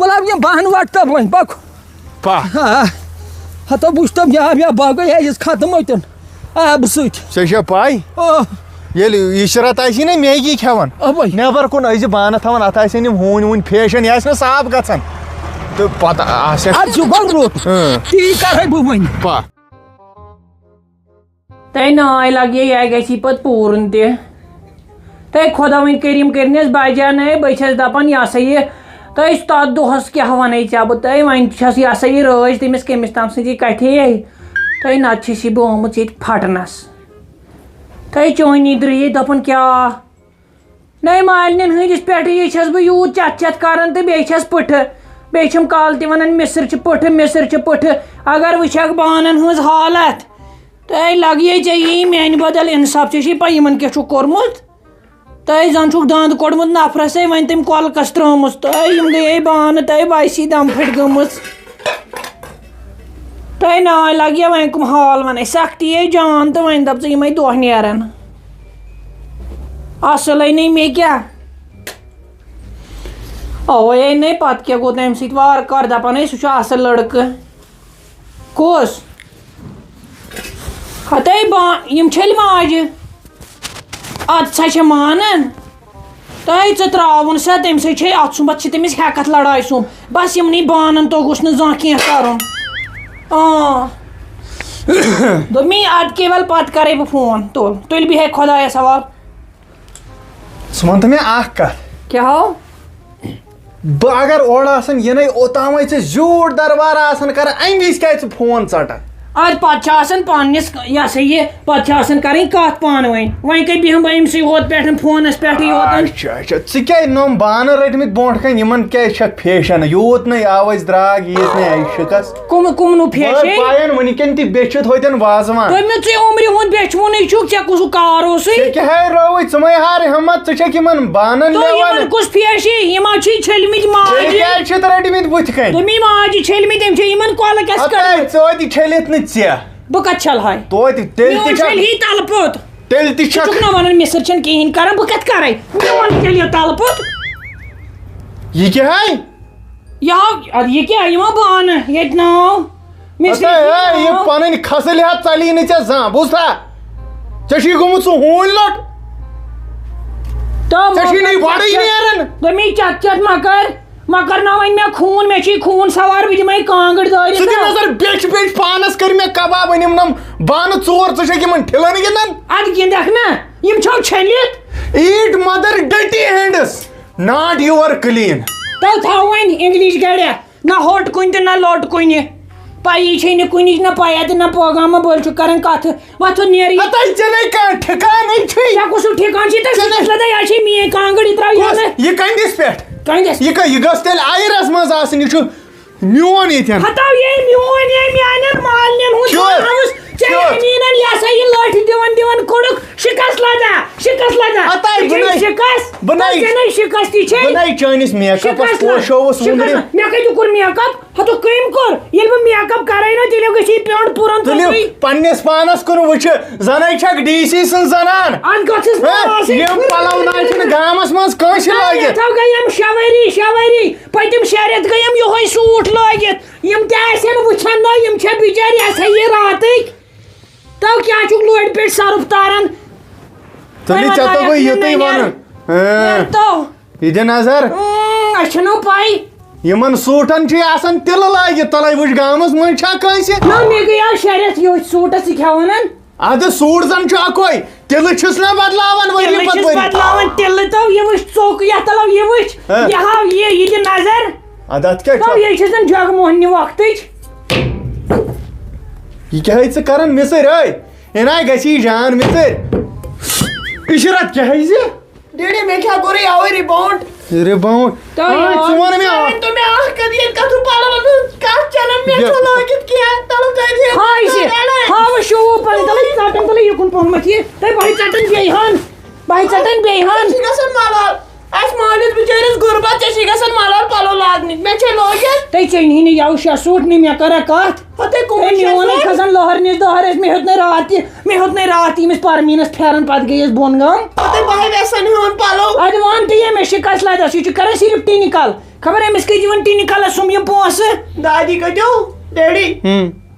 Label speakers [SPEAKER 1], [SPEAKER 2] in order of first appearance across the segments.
[SPEAKER 1] بلا یہ بہن وٹ تب وۄنۍ پک
[SPEAKER 2] پا
[SPEAKER 1] ہتا وٕچھ تم یہ آب یا باقٕے ایس ختم ہوتن آبہٕ سۭتۍ
[SPEAKER 2] ژےٚ چھےٚ پاے ییٚلہِ عشرت آسی نا میگی کھٮ۪وان
[SPEAKER 1] اوے
[SPEAKER 2] نٮ۪بر کُن ٲسۍ زِ بانہٕ تھاوان اتھ آسن یِم ہوٗنۍ ووٗنۍ فیشن یہِ آسہِ نہٕ صاف گژھان تہٕ پتہٕ آسہِ
[SPEAKER 1] اد چھُ گۄڈٕ رُت تی کرے بہٕ وۄنۍ
[SPEAKER 2] پا
[SPEAKER 3] تۄہہِ ناے لگہِ یہِ گژھی پتہٕ پوٗرٕ تہِ تۄہہِ خۄدا وۄنۍ کٔرِم کٔرنَس بجانے بہٕ چھَس دپان یہِ ہسا یہِ تۄہہِ تتھ دۄہس کیٛاہ ونے ژےٚ بہٕ تۄہہِ وۄنۍ چھَس یہِ ہسا یہِ رٲچھ تٔمِس کٔمِس تام سۭتی کٹھے تۄہہِ نتہٕ چھِس یہِ بہٕ آمٕژ ییٚتہِ پھٹنس تۄہہِ چٲنی درٛیہِ دپان کیٛاہ نَے مالنٮ۪ن ہٕنٛدِس پٮ۪ٹھٕ یہِ چھَس بہٕ یوٗت چتھ چتھ کران تہٕ بیٚیہِ چھَس پٕٹھٕ بیٚیہِ چھِم کالہٕ تہِ ونان مِسٕر چھِ پٕٹھٕ مِسٕر چھِ پٕٹھٕ اگر وٕچھکھ بانن ہٕنٛز حالت تۄہہِ لگہِ ژےٚ یی میانہِ بدل انصاف ژےٚ چھے پاے یِمن کیٛاہ چھُکھ کوٚرمُت تۄہہِ زن چھُکھ دنٛد کوٚڑمُت نفرسٕے وۄنۍ تٔمۍ کۄلکس ترٲومٕژ تۄہہِ یِم گٔیے بانہٕ تۄہہِ باسی دم پھٔٹۍ گٔمٕژ تۄہہِ ناے لگہِ وۄنۍ کٕم حال ونے سختی جان تہٕ وۄنۍ دپ ژٕ یِمے دۄہ نیرن اصلے نٕے مےٚ کیٛاہ اوے نَے پتہٕ کیٛاہ گوٚو تمہِ سۭتۍ وارٕ کارٕ دپان ہے سُہ چھُ اصٕل لڑکہٕ کُس ہتے یِم چھٔلۍ ماجہِ ادٕ سا چھےٚ مانان تۄہہِ ژٕ ترٛاوُن سا تمہِ سۭتۍ چھے اتھ سُمبتھ چھِ تٔمِس ہٮ۪کتھ لڑاے سُم بس یِمنٕے بانن توٚگُس نہٕ زانٛہہ کینٛہہ کرُن دوٚپ مے ادٕ کیٛاہ ول پتہٕ کرے بہٕ فون تُلۍ بیٚہے خۄدایس حوال
[SPEAKER 2] ژٕ وَن تہٕ مےٚ اکھ کتھ
[SPEAKER 3] کیٛاہ ہو
[SPEAKER 2] بہٕ اگر اورٕ آسان یِنَے اوٚتامے ژےٚ زیوٗٹھ دربار آسان کران امہِ وِزِ کیٛازِ ژٕ فون ژٹان
[SPEAKER 3] ادٕ پتہٕ چھِ آسان پننِس یہِ ہسا یہِ پتہٕ چھِ آسان کرٕنۍ کتھ پانہٕ ؤنۍ وۄنۍ کتہِ بیٚہمہٕ بہٕ أمسٕے ہوت پٮ۪ٹھ فونس پٮ۪ٹھٕے یوت
[SPEAKER 2] اچھا ژٕ کیٛازِ نوٚم بانہٕ رٔٹمٕتۍ برونٛٹھ کَنہِ یِمن کیٛازِ چھکھ فیشن یوٗت نَے آوٲزۍ درٛاگ ییٖژ نَے عیشقس
[SPEAKER 3] کُمنو فیشے
[SPEAKER 2] پاین وٕنکٮ۪ن تہِ بیٚچھِتھ ہوتٮ۪ن وازوان
[SPEAKER 3] دوٚپمےٚ ژٕے عمرِ ہُنٛد بیچھوُنٕے چھُکھ ژےٚ کُس کار اوسُے
[SPEAKER 2] ژےٚ کیٛاہ ہے رٲوٕے ژٕ مَے ہار ہمت ژٕ چھکھ یِمن بانن
[SPEAKER 3] یِمن کُس فیشے یِم حظ چھِ چھٔلمٕتۍ ماجہِ
[SPEAKER 2] کیٛازِ چھِتھ رٔٹمٕتۍ بٕتھِ کَنہِ
[SPEAKER 3] دوٚپمے ماجہِ چھٔلمٕتۍ أمۍ چھِ یِمن کۄلہٕ کیٛاہ
[SPEAKER 2] توتہِ چھٔلِتھ نہٕ ژےٚ
[SPEAKER 3] بہٕ کتہِ چھلہاے
[SPEAKER 2] توتہِ تیٚلہِ تہِ
[SPEAKER 3] چھٔلۍ تلہٕ پوٚت
[SPEAKER 2] تیٚلہِ تہِ چھکھ
[SPEAKER 3] ژٕ نہ ونان مِسٕر چھنہٕ کِہیٖنۍ کران بہٕ کتہِ کرے میون تیٚلہِ تلہٕ پوٚت
[SPEAKER 2] یہِ کیٛاہ ہے
[SPEAKER 3] یہِ کیٛاہ یِمو بانہٕ ییٚتہِ ناو
[SPEAKER 2] یہِ پنٕنۍ کھسٕلۍ ہتھ ژلی نہٕ ژےٚ زانٛہہ بوٗزتھا ژےٚ چھُے گوٚمُت سُہ ہوٗنۍ لوٚٹ ژےٚ چھُے نہٕ گۄڈٕے نیران
[SPEAKER 3] دوٚپمے چت چت مہ کرناو وۄنۍ مےٚ خوٗن مےٚ چھُے خوٗن سوار بہٕ دِمے کانٛگٕر دٲرِتھ
[SPEAKER 2] ژٕ دِ نظر بیٚچھ بیٚچھ پانس کٔرۍ مےٚ کباب أنِم نم بانہٕ ژور ژٕ چھکھ یِمن ٹھِلن گِنٛدان
[SPEAKER 3] ادٕ گِنٛدکھ نا یِم چھو چھٔلِتھ
[SPEAKER 2] ایٹ مدر ڈٹی ہینڈس ناٹ یور کلیٖن
[SPEAKER 3] تو تھاو وۄنۍ انگلش گرِ نہ ہوٚٹ کُنہِ تہٕ نہ لوٚٹ کُنہِ پایی چھے نہٕ کُنِچ نہ پیا تہٕ نہ پٲغامہ بٔلۍ چھُ کران کتھٕ وۄتھُن نیرِ
[SPEAKER 2] ژےٚ نَے کانٛہہ ٹھِکانٕے چھُے
[SPEAKER 3] ژےٚ کُس ٹھِکان چھُے تہٕ یہِ چھے میٲنۍ کانٛگٕر یہِ تراو
[SPEAKER 2] یہِ کَنڈِس پٮ۪ٹھ
[SPEAKER 3] کَنڈِس
[SPEAKER 2] یہِ گٔژھ تیٚلہِ آیرس منٛز آسٕنۍ یہِ چھُ میون ییٚتٮ۪ن
[SPEAKER 3] ہتاو یے میون یے میانٮ۪ن مالنٮ۪ن ہُنٛد ہاوُس ژےٚ یمیٖنن یہِ ہسا یہِ لٲٹھۍ دِوان کوٚڑُکھ شِکس لدا شِکس شِکس تہِ چھے
[SPEAKER 2] بناے چٲنِس میک اپس پوشووُس وُمرِ
[SPEAKER 3] مےٚ کتہِ کوٚر میک اپ ہتو کٔمۍ کوٚر ییٚلہِ بہٕ میک اپ کرے نا تیٚلہِ گژھی پیوٚنٛڈ پوٗرن
[SPEAKER 2] تُلِو پننِس پانس کُن وٕچھِ زنٕے چھکھ ڈی سی سٕنٛز زنان
[SPEAKER 3] اتھ گژھس
[SPEAKER 2] یِم پلو ناے چھِنہٕ گامس منٛز کٲنٛسہِ لٲگِتھ
[SPEAKER 3] گٔیم شےٚ ؤری پٔتِم 6 رٮ۪تھ گٔیم یِہوے سوٗٹ لٲگِتھ یِم تہِ آسن وٕچھان نا یِم چھےٚ بِچٲرۍ یہِ ہسا یہِ راتٕکۍ تو کیٛاہ چھُکھ لورِ پٮ۪ٹھ سرُف تاران
[SPEAKER 2] تُلِو ژےٚ توٚگُے یُتُے وَنُن یہِ دِ نظر
[SPEAKER 3] اَسہِ چھَنہٕ پاے
[SPEAKER 2] یِمن سوٗٹن چھُے آسان تِلہٕ لٲگِتھ تَلَے وٕچھ گامس منٛز چھا کٲنٛسہِ
[SPEAKER 3] نہ مےٚ گٔیو 6 رٮ۪تھ یوٚہے سوٗٹس یہِ کیٛاہ وَنان
[SPEAKER 2] اَدٕ سوٗٹ زن چھُ اکوے تِلہٕ چھُس نا بدلاوان ؤری پتہٕ ؤری
[SPEAKER 3] بدلاوان تِلہٕ تو یہِ وٕچھ ژوٚک یتھ تلو یہِ وٕچھ یہِ ہاو یہِ دِ نظر
[SPEAKER 2] اَدٕ اَتھ کیٛاہ
[SPEAKER 3] تو یہِ چھِ زن جگ موہنہِ وقتٕچ
[SPEAKER 2] یہِ کیٛاہ ہے ژٕ کران مِسٕرۍ ٲے اِناے گژھی جان مِسٕرۍ عشرت کیٛاہ ہے زِ
[SPEAKER 3] ڈیڈی مےٚ کیٛاہ کوٚرُے اَوَے رِباوُنٛڈ
[SPEAKER 2] رِباوُنٛڈ ژٕ وَن مےٚ
[SPEAKER 3] ہاوٕ شوٗب پَنٕنۍ تَلے ژَٹان تَلے یُکُن پوٚنمُت یہِ تۄہہِ بہٕ ژَٹان بیٚیہِ ہن بہٕ ژَٹان بیٚیہِ ہن گژھان ملال اَسہِ مٲلِس بِچٲرِس غُربت ژےٚ چھِ گژھان ملال پَلو لاگنہِ مےٚ چھے لٲگِتھ تۄہہِ ژٔنۍ نہٕ یَوٕ 6 سوٗٹ نہٕ مےٚ کَرا کَتھ میون کھسان لہرنس دہر مے ہیوت نا رات یمس پرمینس پھیرن پتہ گیس بون گام
[SPEAKER 4] بہت ویسن ہون پلو
[SPEAKER 3] ادٕ وَن تہٕ مےٚ چھِ کَس لَدَس یہِ چھُ کران صرف ٹِنِکَل خبر أمِس کٔتہِ یِوان ٹِنِکَلَس سُم یِم پونٛسہٕ
[SPEAKER 4] دادی کتو ڈیڈی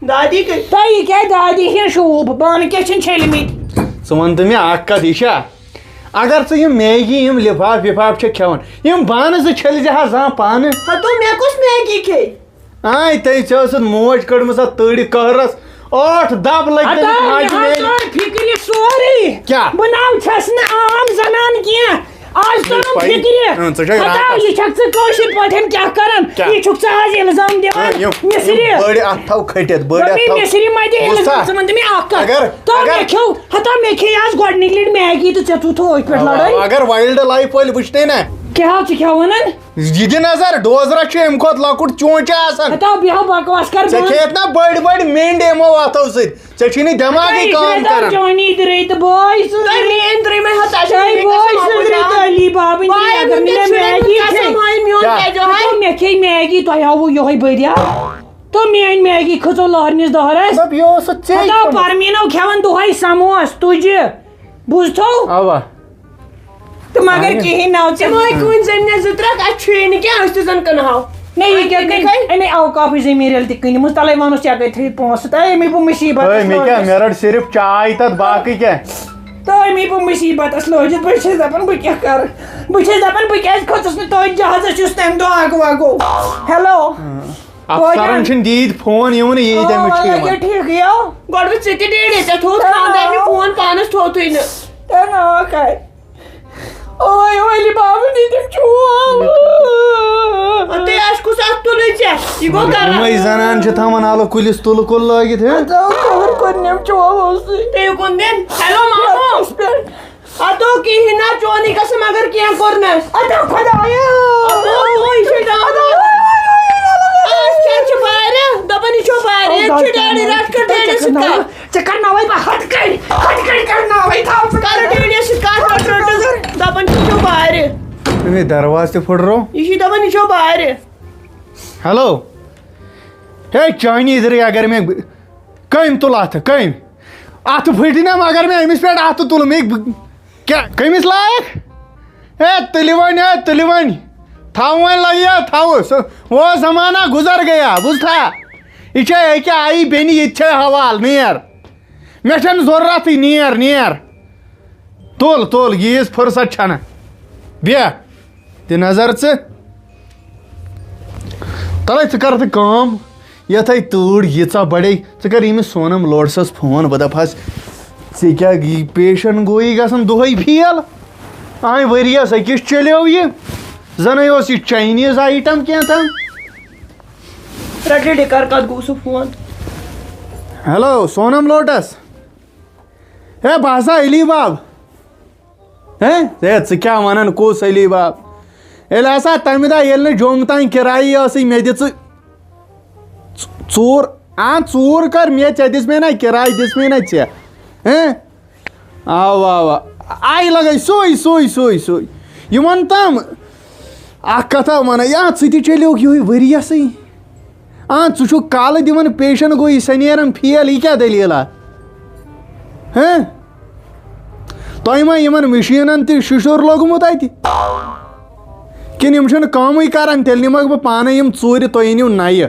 [SPEAKER 4] دادی کت
[SPEAKER 3] تۄہہِ یہِ کیٛاہ دادی ہِنٛز شوٗب بانہٕ کیٛاہ چھِنہٕ چھٔلمٕتۍ
[SPEAKER 2] ژٕ وَن تہٕ مےٚ اکھ کتھ یہِ چھا اگر ژٕ یِم میگی یِم لِفاف وِفاف چھِ کھٮ۪وان یِم بانہٕ زٕ چھٔلۍ زِ حظ زانٛہہ پانہٕ
[SPEAKER 4] ہتو مےٚ کُس میگی کھے
[SPEAKER 2] آے ژےٚ ٲسٕتھ موج کٔڑمٕژ اتھ تٔڑِ قہرس 8 دب لٔگۍ تٔمِس ماجہِ میگی
[SPEAKER 3] فِکرِ سورُے
[SPEAKER 2] کیٛاہ
[SPEAKER 3] بہٕ ناو چھَس نہٕ عام زنان کینٛہہ آز ترٛٲوٕم
[SPEAKER 2] ژٕ
[SPEAKER 3] فِکرِ
[SPEAKER 2] چھَکھ
[SPEAKER 3] ہتا
[SPEAKER 2] راتس
[SPEAKER 3] یہِ چھکھ ژٕ کٲشِر پٲٹھۍ کیٛاہ کران یہِ چھُکھ ژٕ آز اِلزام دِوان مِسرِ
[SPEAKER 2] بٔڑۍ اَتھ تھاو کھٔٹِتھ بٔڑۍ اَتھ تھاو
[SPEAKER 3] مِسرِ مہ دِ اِلزام ژٕ وَن تہٕ مےٚ اکھ کتھ تو مےٚ کھیوٚو ہتا مےٚ کھے آز گۄڈنِکۍ لٹہِ میگی تہٕ ژےٚ ژوٗتھو أتھۍ پٮ۪ٹھ لڑٲے
[SPEAKER 2] اگر وایلڈ لایف وٲلۍ وٕچھنے نا
[SPEAKER 3] کیٛاہ حظ ژٕ کیٛاہ وَنان
[SPEAKER 2] یہِ دِ نظر ڈوزرا چھُ اَمہِ کھۄتہٕ لۄکُٹ چونچہِ آسان
[SPEAKER 3] ہتا بیٚہو بکواس کر
[SPEAKER 2] ژےٚ کھیٚیَتھ نا بٔڑۍ بٔڑۍ مینٛڈ یِمو اَتھو سۭتۍ ژےٚ چھُے نہٕ دٮ۪ماغٕے کٲم کران
[SPEAKER 3] جانی درے تہٕ بٲے
[SPEAKER 4] تۄہہِ مین ترٛٲیمے ہتا
[SPEAKER 3] بٲے سٕنٛدرے تہٕ علی بابٕنۍ اگر نہٕ مےٚ میگی
[SPEAKER 4] میون کیٛازِ
[SPEAKER 3] مےٚ کھے میگی تۄہہِ آوٕ یِہوے بٔریا تہٕ میٲنۍ میگی کھٔژو لہرنِس دہرس
[SPEAKER 2] مطلب یہِ اوس سُہ ژےٚ
[SPEAKER 3] ہتا پرمیٖنو کھٮ۪وان دۄہے سموس تُجہِ بوٗزتھو
[SPEAKER 2] اوا
[SPEAKER 3] تہٕ مگر کِہیٖنۍ نو ژےٚ
[SPEAKER 4] تِمے کُنہِ زٔمیٖنس 2-3 اَسہِ چھُیی نہٕ کینٛہہ أسۍ تہِ زن کٕنہاو
[SPEAKER 3] مےٚ یہِ کیٛاہ کٕنۍ اَمے اوقافٕچ زٔمیٖن ییٚلہِ تہِ کٕنمٕژ تَلے ووٚنُس ژےٚ کَتہِ تھٲیِتھ پونٛسہٕ تہٕ اَمے بہٕ مُصیٖبت
[SPEAKER 2] مےٚ کیٛاہ مےٚ رٔٹ صرف چاے تتھ باقٕے کیٛاہ
[SPEAKER 3] تہٕ اَمے بہٕ مُصیٖبتس لٲجِتھ بہٕ چھَس دپان بہٕ کیٛاہ کرٕ بہٕ چھَس دپان بہٕ کیٛازِ کھٔژٕس نہٕ تٔتھۍ جہازس یُس تمہِ دۄہ اغوا گوٚو ہیلو
[SPEAKER 2] افسرن چھِنہٕ دیٖد فون یِوان یی تٔمِس چھِ یِوان
[SPEAKER 3] ٹھیٖک یو
[SPEAKER 4] گۄڈٕ وٕچھ ژٕ تہِ ڈیڈی ژےٚ تھوٚوُتھ خانٛدارنہِ فون پانس تھوٚوتھٕے نہٕ
[SPEAKER 3] اوے علی بابٕنۍ دِتِم چوب
[SPEAKER 4] تُہۍ آسہِ کُس اکھ تُلٕے ژےٚ یہِ گوٚو کران
[SPEAKER 2] یِمے زنان چھِ تھاوان الہٕ کُلِس تُلہٕ کُل لٲگِتھ
[SPEAKER 3] کوٚرنِم چوب اوسُے
[SPEAKER 4] تُہۍ کُن دِن ہیلو مامو اتو کِہیٖنۍ نہ چونٕے قسم اگر کینٛہہ کوٚرنس چھُ واریاہ دپان یہِ چھُ واریاہ ییٚتہِ چھُ ڈیڈی رٹ کر ڈیڈی سۭتۍ کتھ
[SPEAKER 3] ژےٚ کرناوے بہٕ ہٹ کڑِ کرناوے
[SPEAKER 4] کر ڈیڈی سۭتۍ کتھ رٹ دپان چھُ یہِ چھُ واریاہ
[SPEAKER 2] تٔمۍ درواز تہِ پھٕٹرو
[SPEAKER 4] یہِ چھُ دپان یہِ چھُ واریاہ
[SPEAKER 2] ہیلو ہے چانی ادھرے اگر مےٚ کٔمۍ تُل اَتھٕ کٔمۍ اَتھٕ پھٕٹۍ نا مگر مےٚ أمِس پٮ۪ٹھ اَتھٕ تُل مےٚ کیٛاہ کٔمِس لایق ہے تُلہِ وۄنۍ تھاو وۄنۍ لگیا تھاو سُہ وہ زمانہ گُزر گیا بوٗزتھا یہِ چھےٚ أکیٛاہ آیی بیٚنہِ یہِ تہِ چھے حوالہٕ نیر مےٚ چھَنہٕ ضروٗرتھٕے نیر تُل ییٖژ فُرصت چھَنہٕ بیٚہہ دِ نظر ژٕ تَلے ژٕ کر تہٕ کٲم یَتھَے تۭر ییٖژاہ بڑے ژٕ کر ییٚمِس سونم لوڈسَس فون بہٕ دَپہَس ژےٚ کیٛاہ پیشَن گویی گژھان دۄہَے فیل آے ؤریَس أکِس چلیو یہِ زَنَے اوس یہِ چاینیٖز آیٹم کینٛہہ
[SPEAKER 4] رٹ ڈیڈی کر کتھ گوٚو سُہ فون
[SPEAKER 2] ہیلو سونم لوٹس ہے بہٕ ہسا علی باب ہے ژٕ کیٛاہ وَنان کُس علی باب ییٚلہِ ہسا تَمہِ دۄہ ییٚلہِ نہٕ جوٚم تانۍ کِرایی ٲسٕے مےٚ دِ ژٕ ژوٗر کر مےٚ ژےٚ دِژ مےٚ نا کِراے دِژ مےٚ نا ژےٚ اوا آیہِ لگے سُے یہِ وَن تام اکھ کتھا وَنَے ژٕ تہِ چلیوکھ یِہوے ؤریسٕے ژٕ چھُکھ کالہٕ دِوان پیشن گویی سۄ نیران فیل یہِ کیٛاہ دٔلیٖلا تۄہہِ ما یِمن مِشیٖنن تہِ شُشُر لوٚگمُت اَتہِ کِنہٕ یِم چھِنہٕ کٲمٕے کران تیٚلہِ نِمکھ بہٕ پانے یِم ژوٗرِ تُہۍ أنِو نَیہِ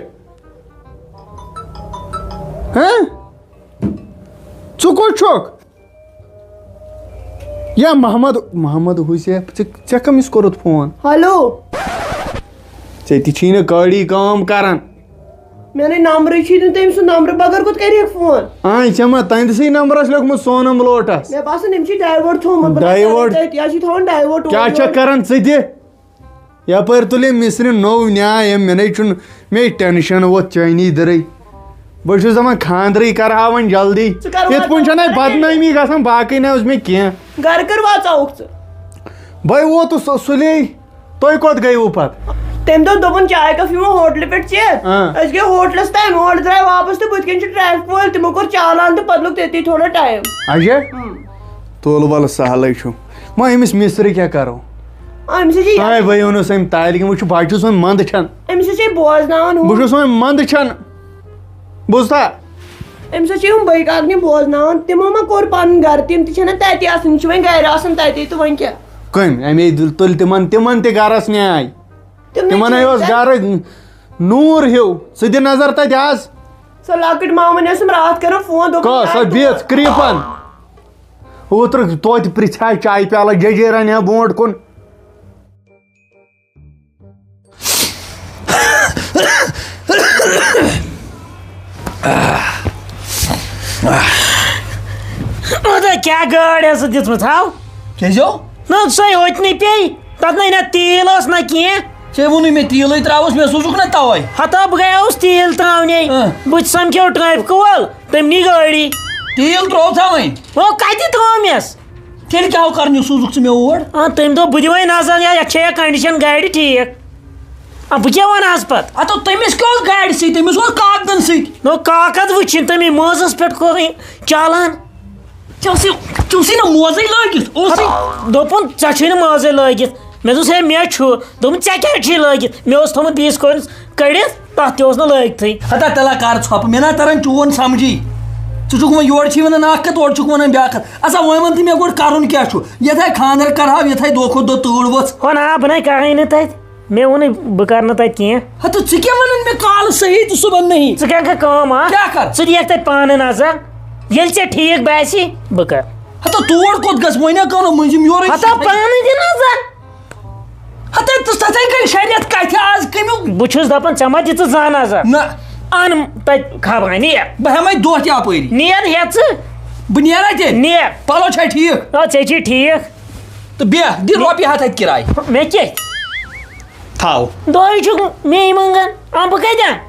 [SPEAKER 2] ژٕ کوٚت چھُکھ یا محمد حُسیف ژےٚ کٔمِس کوٚرُتھ فون
[SPEAKER 4] ہیلو
[SPEAKER 2] ژےٚ تہِ چھی نہٕ کٲڑی کٲم کران
[SPEAKER 4] میانے نمبرٕے چھُے نہٕ تٔمۍ سُنٛد نمبر بغٲر کوٚت کَرِہکھ فون
[SPEAKER 2] ژےٚ ما تٕہنٛدسٕے نمبرس لیوٚکھمُت سونم لوٹس
[SPEAKER 4] مےٚ باسان أمۍ چھُے ڈایوٲٹ تھوٚومُت یا چھُے تھاوان ڈایوٲٹ
[SPEAKER 2] کیٛاہ چھکھ کران ژٕ تہِ یپٲرۍ تُل أمۍ مِسرِ نوٚو نیاے مےٚ نَے چھُنہٕ مے ٹٮ۪نشن ووت چانی دٕرے بہٕ چھُس دپان خانٛدرٕے کرہا وۄنۍ جلدی یِتھ پٲٹھۍ چھنہ بدنٲمی گژھان باقٕے نہ اوس مےٚ کینٛہہ
[SPEAKER 4] گرٕ کر واژاوُکھ ژٕ
[SPEAKER 2] بے ووتُس سُلے تُہۍ کوٚت گٔیوٕ پتہٕ
[SPEAKER 4] تٔمۍ دوٚپ دوٚپُن چاے کپ یِمو ہوٹلہٕ پٮ۪ٹھ چٮ۪تھ أسۍ گٔے ہوٹلس تام اورٕ درٛاے واپس تہٕ بٕتھِ کَنۍ چھِ ٹریفِک وٲلۍ تِمو کوٚر چالان تہٕ پتہٕ لوٚگ تٔتی تھوڑا ٹایم
[SPEAKER 2] اچھا تُل وَلہٕ سہلٕے چھُ وۄنۍ أمِس مِسرِ کیٛاہ کرو
[SPEAKER 4] أمِس
[SPEAKER 2] بہٕ ووٚنُس أمۍ تعلیٖم وٕچھ بہٕ چھُس وۄنۍ منٛدٕ چھن
[SPEAKER 4] أمِس چھِ بوزناوان
[SPEAKER 2] بہٕ چھُس وۄنۍ منٛدٕ چھن بوٗزتھا
[SPEAKER 4] أمۍ سۭتۍ چھِ یِم بٔے کاکنہِ بوزناوان تِمو ما کوٚر پَنُن گرٕ تِم تہِ چھِنہ تَتہِ آسان یِم چھِ وۄنۍ گرِ آسان تَتی تہٕ وۄنۍ کیٛاہ
[SPEAKER 2] کٔمۍ اَمے تُل تِمن تہِ گرس نیاے تِمن ہے اوس گرٕ نوٗر ہیوٗ ژٕ دِ نظر تتہِ آز
[SPEAKER 4] سۄ لۄکٕٹ مامن ٲسٕم راتھ کران فون
[SPEAKER 2] سۄ بِژ کرٛیٖپن اوترٕ توتہِ پرژھِ چایہِ پیالہٕ ججے رنہِ برونٛٹھ کُن
[SPEAKER 3] کیا گاڑ ٲس دِژمٕژ ہاو
[SPEAKER 1] کیٛازِ ہو
[SPEAKER 3] نہ سۄے ہوٚتنٕے پیٚیہِ تتھ نہ تیٖل اوس نہ کینٛہہ
[SPEAKER 1] ژےٚ ووٚنُے مےٚ تیٖلٕے ترٛاوُس مےٚ سوٗزُکھ نا تَوَے
[SPEAKER 3] ہتا بہٕ گٔیاوُس تیٖل ترٛاونہِ بہٕ تہِ سمکھیو ٹریفِک وول تٔمۍ نی گٲڑی
[SPEAKER 1] تیٖل ترٛووتھا وۄنۍ
[SPEAKER 3] او کتہِ ترٛوومَس
[SPEAKER 1] تیٚلہِ کیٛاہ کَرنہِ سوٗزُکھ ژٕ مےٚ اور
[SPEAKER 3] تٔمۍ دوٚپ بہٕ دِمے نظر یتھ چھےٚ کنڈِشن گاڑِ ٹھیٖک بہٕ کیٛاہ وَنہٕ حظ پتہٕ
[SPEAKER 1] ہتو تٔمِس کیٛاہ اوس گاڑِ سۭتۍ تٔمِس اوس کاکدن سۭتۍ
[SPEAKER 3] نو کاکد وٕچھِنۍ تٔمی موزس پٮ۪ٹھ کوٚرُے چالان
[SPEAKER 1] ژےٚ اوسُے نا موزٕے لٲگِتھ اوسُے
[SPEAKER 3] دوٚپُن ژےٚ چھُے نہٕ موزے لٲگِتھ مےٚ دوٚپُس ہے مےٚ چھُ دوٚپُن ژےٚ کیٛازِ چھُے لٲگِتھ مےٚ اوس تھوٚمُت بیٚیِس کورِ کٔڑِتھ تتھ تہِ اوس نہٕ لٲگتھٕے
[SPEAKER 1] ہتا تیٚلہ کر ژھۄپہٕ مےٚ نا تران چون سمجھی ژٕ چھُکھ وۄنۍ یورٕ چھِ ونان اکھ کتھ اورٕ چھُکھ ونان بیاکھ کتھ اچھا وۄنۍ ون تہٕ مےٚ گۄڈٕ کرُن کیٛاہ چھُ یتھے خانٛدر کرہاو یتھے دۄہ کھۄتہٕ دۄہ تۭر ؤژھ
[SPEAKER 3] ہو نا بہٕ نَے کَرٕے نہٕ تتہِ مےٚ ووٚنُے بہٕ کرٕ نہٕ تتہِ کینٛہہ
[SPEAKER 1] ہتہٕ ژٕ کیٛاہ ونان مےٚ کالہٕ صحیح تہٕ صُبحن نہیں
[SPEAKER 3] ژٕ کیٛاہ کر کٲم
[SPEAKER 1] کیٛاہ کر
[SPEAKER 3] ژٕ دِیکھ تتہِ پانہٕ نظر ییٚلہِ ژےٚ ٹھیٖک باسی بہٕ کرٕ
[SPEAKER 1] ہتہٕ تور کوٚت گژھ وۄنۍ ہا کانٛہہ مٔنٛزِم یورے
[SPEAKER 3] ہتا پانہٕ دِ نظر
[SPEAKER 1] ہتہٕ تِتھے کٔنۍ شریعت کتھِ آز کمیُک
[SPEAKER 3] بہٕ چھُس دپان ژےٚ ما دِژٕ زانٛہہ نظر
[SPEAKER 1] نہ
[SPEAKER 3] ان تتہِ خبر نیر
[SPEAKER 1] بہٕ ہٮ۪مے دۄہ تہِ اپٲری
[SPEAKER 3] نیر ہے ژٕ
[SPEAKER 1] بہٕ نیرا تیٚلہِ
[SPEAKER 3] نیر
[SPEAKER 1] پلو چھا ٹھیٖک
[SPEAKER 3] ژےٚ چھُے ٹھیٖک
[SPEAKER 1] تہٕ بیٚہہ دِ رۄپیہِ ہتھ اتہِ کِراے
[SPEAKER 3] مےٚ کیٛاہ
[SPEAKER 1] تھاو
[SPEAKER 3] دۄہے چھُکھ مے منٛگان بہٕ کتہِ